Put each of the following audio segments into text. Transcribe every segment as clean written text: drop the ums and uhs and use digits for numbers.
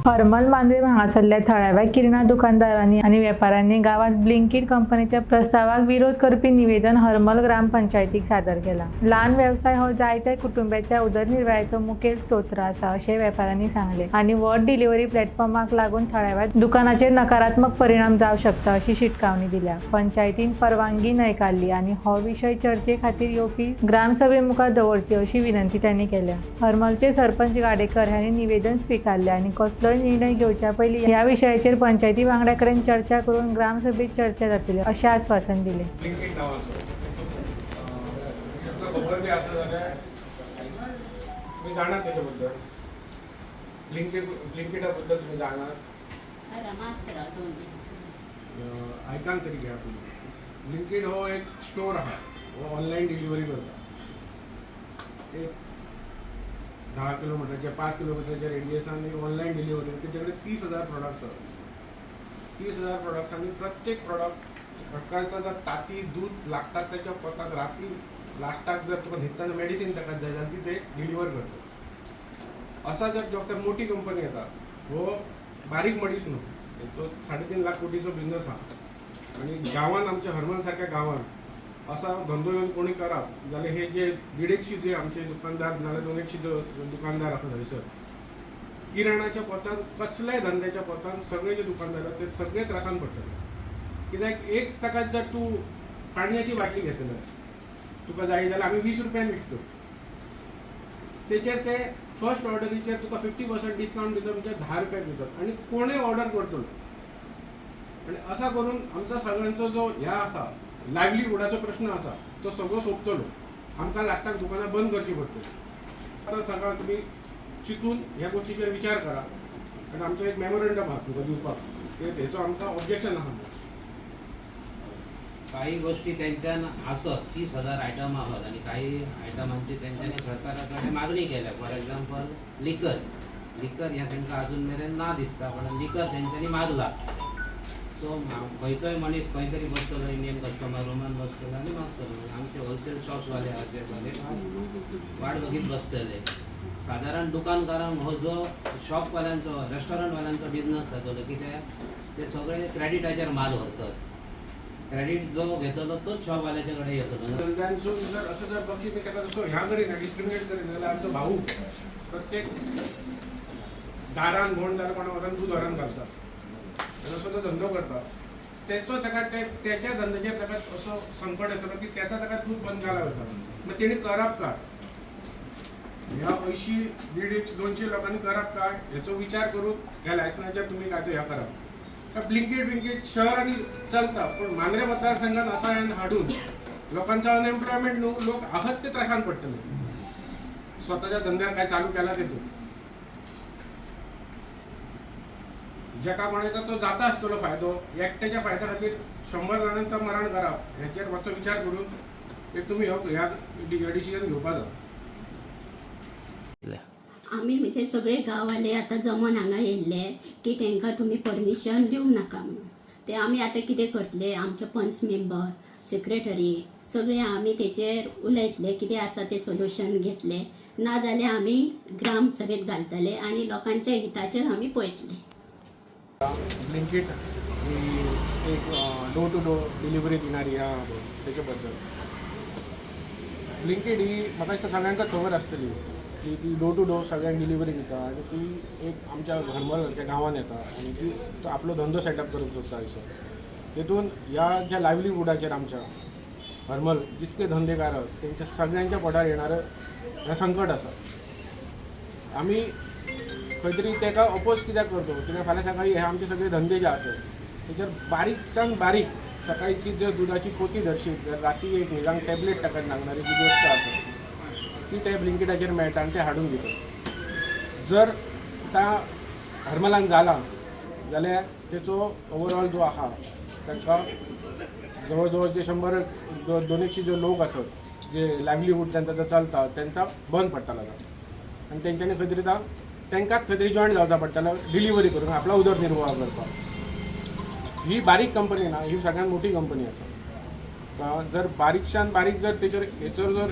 हरमल मांद्रे हांगासरल्या थळाव्या किराणा दुकानदारांनी आणि वेपाऱ्यांनी गावात ब्लिंकिट कंपनीच्या प्रस्तावाक विरोध करपी निवेदन हरमल ग्रामपंचायतीक सादर केला। ल्हान व्यवसाय हो जायत्या कुटुंबाच्या उदरनिर्वाहाचो मुखेल स्तोत्र आसा अशें वेपाऱ्यांनी सांगले आणि व्हड डिलिव्हरी प्लॅटफॉर्माक लागून थळाव्या दुकानाचेर नकारात्मक परिणाम जावंक शकता अशी शिटकावणी दिल्या। पंचायतीन परवानगी न्हयकारली आणि हो विशय चर्चे खातीर येवपी ग्रामसभे मुखार दवरची अशी विनंती त्यांनी केल्या। हरमलचे सरपंच गाडेकर हांणी निवेदन स्वीकारले आणि कसलोय निर्णय घेवच्या पयलीं ह्या विशयाचेर पंचायती वांगड्या कडेन चर्चा करून ग्रामसभेत चर्चा जातली अशें आश्वासन दिले। आयकान तरी घ्या तुम्ही। ब्लिंकिट हो एक स्टोर आहा, हो ऑनलाईन डिलिव्हरी करता। एक 10 किलोमीटरच्या 5 किलोमीटरच्या रेडियसांनी ऑनलाईन डिलिव्हरी त्याच्याकडे 30,000 प्रोडक्ट्स आहेत। 30,000 प्रोडक्ट्स आणि प्रत्येक प्रोडक्ट सकाळचा जर ताती दूध लागतात त्याच्या पोटात रात्री लास्टाक जर तुका घेताना मेडिसिन ताका जाय जाल्यार ती ते डिलिव्हर करता। असा जर डॉक्टर मोठी कंपनी येता, हो बारीक मनीस न्हू, तो 3.5 लाख कोटीचो बिझनेस हा आणि गांवांत आमच्या हरमल सारख्या गांवांत असा धंदो येऊन कोणी करप जाल्यार हे जे 150 जे आमचे दुकानदार नाल्यार 200 दुकानदार आसा थंयसर किराणाच्या पोतान कसल्याय धंद्याच्या पोतान सगळे जे दुकानदार ते सगळे त्रासान पडटले। कित्याक एक ताका जर तूं पाणयाची बाटली घेतले तुका जाय जाल्यार आमी 20 रुपयान विकतो, तेचेर ते फर्स्ट ऑर्डरीचेर तुका 50% डिस्काउंट दिता म्हणजे 10 रुपयाक दितात आणि कोणूय ऑर्डर करतलो। आणि असा करून आमचा सगळ्यांचो जो ह्या आसा लायव्हलीहूडाचो प्रश्न आसा तो सगळो सोंपतलो। आमकां लागताक दुकानां बंद करची पडटली। आतां सगळ्यां तुमी चिंतून ह्या गोष्टीचेर विचार करा आणि आमचो एक मेमोरंडम आहा तुका दिवपाक, हेचो आमकां ऑब्जेक्शन आहा। काही गोष्टी त्यांच्यान आसत 30,000 आयटम आहात आणि काही आयटमांची त्यांच्यानी सरकाराकडे मागणी केल्या। फॉर एक्झाम्पल लिकर ह्या त्यांना अजून मेरेन ना दिसता, पण लिकर त्यांच्यानी मागला। सो खंयचोय मनीस खंय तरी बसतलो, इंडियन कस्टमर रूमान बसतलो आनी मागतलो। आमचे होलसेल शॉप्सवाले वाले वाट बघीत बसतले। साधारण दुकानकारांक हो जो शॉपवाल्यांचो रेस्टॉरंटवाल्यांचो बिझनस जातलो, कित्याक ते सगळे क्रेडिटाचेर माल व्हरतात। क्रेडिट जो घेतलो तोच शॉपवाल्याच्या कडेन येतलो। धंद्यांसून जर असं जर बक्षीस मी ताका तसो ह्या करिना डिस्क्रिमिनेट करिना जाल्यार आमचो भाऊ प्रत्येक दारान म्हण जाल्यार कोणा वरान दूध व्हरान घालता, असो तो धंदो करता, त्याचो ताका त्याच्या धंद्याचेर ताका असो संकट येतलो की त्याचा ताका दूध बंद घाला वता। मग तेणी करप काय? ह्या 80, 150, 200 लोकांनी करप काय हेचो विचार करून ह्या लायसनाचेर तुम्ही काय तो ह्या करप। ब्लिंकिट शहरांनी चलता, पण मांद्रे मतदारसंघात असा हाडून लोकांचा अनएम्प्लॉयमेंट न्हू, लोक आहत ते त्रासान पडटले। स्वतःच्या धंद्यात काय चालू केला तेतून जेका कोणाचा तो जाता आसतलो फायदो, एकट्याच्या फायद्या खातीर 100 जाणांचं मरण करप हेचेर मातसो विचार करून ते तुम्ही ह्या डिसिजन घेवपा जाय। आमी म्हणजे सगळे गांववाले आतां जमोन हांगा येयल्ले की तांकां तुमी परमिशन दिवंक नाका म्हणून। ते आमी आतां कितें करतले, आमचे पंच मेंबर, सेक्रेटरी सगळे आमी तेचेर उलयतले, कितें आसा ते सोल्युशन घेतले, ना जाल्यार आमी ग्राम सभेत घालतले आणि लोकांच्या हिताचेर आमी पळयतले। ब्लिंकिट ही एक डोर टू डोर डिलिव्हरी दिणारी ह्या त्याच्या बद्दल ब्लिंकिट ही म्हाका दिसता सगळ्यांका खबर आसतली की ती डोर टू डोर सगळ्यांक डिलिव्हरी दिता आणि ती एक आमच्या हरमल सारक्या गांवांत येता आणि ती तो आपलो धंदो सेटअप करूंक सोदता थंयसर। तेतून ह्या ज्या लायव्हलीहूडाचेर आमच्या हरमल जितके धंदेकार आहेत त्यांच्या सगळ्यांच्या पोटार येणारं हें संकट आसा। आमी खंय तरी ताका अपोज कित्याक करतो, कित्याक फाल्यां सकाळी हे आमचे सगळे धंदे जे आसत तेचेर बारीकसान बारीक सकाळची जर दुधाची पोती धरशीत जर राती एक न्हिदांक टॅबलेट ताका लागणारी जी गोश्ट आसा ती ते ब्लिंकिटाचेर मेळटा आनी ते हाडून दितात। जर आतां हरमलान जाला जाल्यार तेचो ओवरऑल जो आहा तांकां जवळ जवळ जे 100-200 जे लोक आसत जे लायव्हलीहूड त्यांचा जो चलता त्यांचा बंद पडटलो आणि तेंच्यांनी खंय तरी तांकांच खंय तरी जॉयन जावचा पडटलो डिलिव्हरी करून आपला उदरनिर्वाह करपाक। ही बारीक कंपनी ना, ही सगळ्यात मोठी कंपनी आसा। जर बारीकशान बारीक जर तेचेर हेचो जर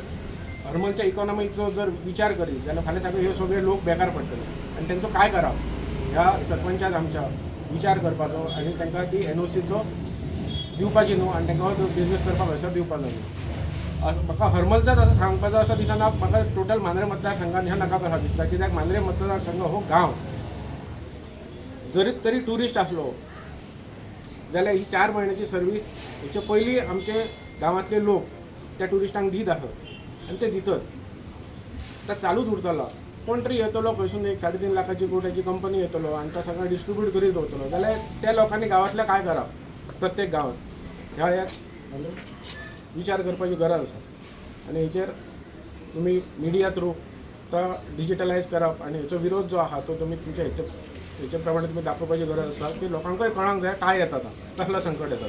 हरमलच्या इकॉनॉमीचो जर विचार करीत जाल्यार फाल्यां सगळे हे सगळे लोक बेकार पडटले आणि त्यांचं काय करप ह्या सरपंचाक आमच्या विचार करपाचो आनी तांकां ती NOCचो दिवपाची न्हू आनी तांकां हो बिझनस करपाक हयसर दिवपाचो न्हू. म्हाका हरमलचाच असं सांगपाचो असो दिसना. म्हाका टोटल मांद्रे मतदारसंघान ह्या नाका कसा दिसता, कित्याक मांद्रे मतदारसंघ हो गांव जरी तरी ट्युरिस्ट असलो जाल्यार ही 4 म्हयन्याची सर्वीस हेचे पयलीं आमचे गांवांतले लोक त्या ट्युरिस्टांक दीत आसत आनी ते दितत. तो चालूच उरतलो. कोण तरी येतलो खंयसून एक 3.5 लाखाची कोट्याची कंपनी येतलो आनी तो सगळं डिस्ट्रीब्यूट करीत दवरतलो, जाल्यार त्या लोकांनी गांवांतलें काय करप प्रत्येक गांवांत ह्या एक विचार करपाची गरज आसा. आनी हेचेर तुमी मिडिया थ्रू तो डिजिटलायज करप आनी हेचो विरोध जो आहा तो तुमी तुमच्या हेचे प्रमाणे तुमी दाखोवपाची गरज आसा की लोकांकूय कळोंक जाय काय येता कसलो संकट येता.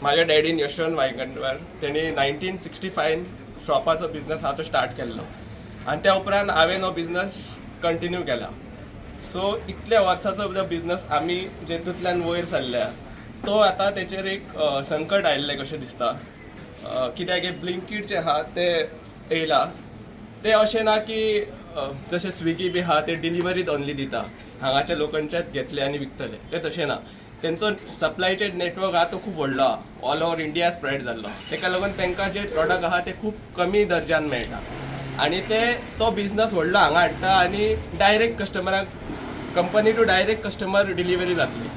माझ्या डॅडीन यशवंत वायगंडवार तेणी 1965 शॉपाचो बिझनस हा तो स्टार्ट केल्लो आनी त्या उपरांत हांवें हो बिझनस कंटिन्यू केला. सो इतल्या वर्साचो जो बिझनस आमी जेतूंतल्यान वयर सरल्या तो आतां तेचेर एक संकट आयिल्लें कशें दिसता. कित्याक हे ब्लिंकीट जे आहा ते येयला ते अशें ना की जशें स्विगी बी आहा ते डिलिव्हरीत ओन्ली दिता, हांगाच्या लोकांच्याच घेतले आनी विकतले, ते तशें ना. तेंचो सप्लाय चेन नेटवर्क आहा तो खूब व्हडलो आहा, ऑल ओवर इंडिया स्प्रेड जाल्लो. तेका लागून तांकां जे प्रॉडक्ट आहा ते खूब कमी दर्ज्यान मेळटा आनी ते तो बिझनस व्हडलो हांगा हाडटा आनी डायरेक्ट कस्टमराक company to direct customer delivery जातली.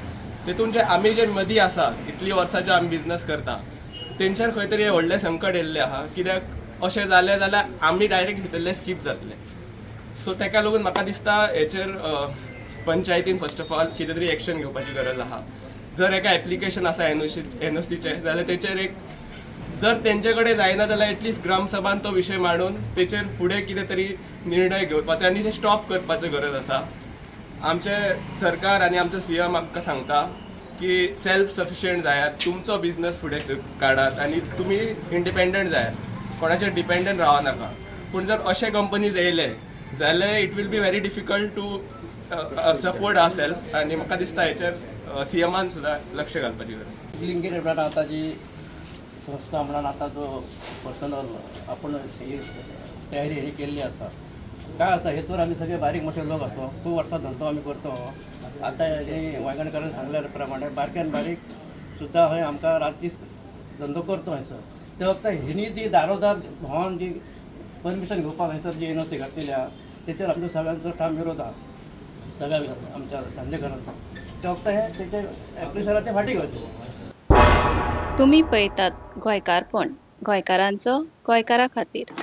तेतून जे आमी जे मदीं आसा इतली वर्सां जे आमी बिझनस करता तेंचेर खंय तरी व्हडलें संकट येयल्लें आहा, कित्याक अशें जालें जाल्यार आमी डायरेक्ट भितरले स्कीप जातले. सो तेका लागून म्हाका दिसता हेचेर पंचायतीन फर्स्ट ऑफ ऑल कितें तरी एक्शन घेवपाची गरज आहा. जर एका एप्लिकेशन आसा NOCचें जाल्यार तेचेर एक जर तेंचे कडेन जायना जाल्यार एटलिस्ट ग्रामसभान तो विशय मांडून तेचेर फुडें कितें तरी निर्णय घेवपाचो आनी ते स्टॉप करपाची गरज आसा. आमचे सरकार आनी आमचो CM आमकां सांगता की सेल्फ सफिशियंट जायात, तुमचो बिझनस फुडें काडात आनी तुमी इंडिपेंडंट जायात, कोणाचेर डिपेंडंट रावं नाका. पूण जर अशे कंपनीज येयले जाल्यार it will be very difficult to support our self आनी म्हाका दिसता हेचेर CMान सुद्दां लक्ष घालपाची गरज. ब्लिंकीट म्हणून आता जी संस्था म्हणून आता जो पर्सनल आपण ही तयारी ही केल्ली आसा काय आसा हेतून आमी सगळे बारीक मोठे लोक असो खूब वर्सां धंदो आमी करतो. आतां हे वांयगणकारान सांगल्या प्रमाणे बारक्यान बारीक सुद्दां हय आमकां रात दीस धंदो करतो हयसर. ते वखदां हिणी ती दारोदार भोंवन जी परमिशन घेवपाक हयसर जी NOC घातलेली आहा तेचेर आमचो सगळ्यांचो ठाम विरोध आहा सगळ्या आमच्या धंदेकारांचो. ते वखदां हे तेचे एप्लिकेशनाचे ते फाटी घेवचे. तुम्ही पळयतात गोंयकारपण, गोंयकारांचो गोंयकारा खातीर.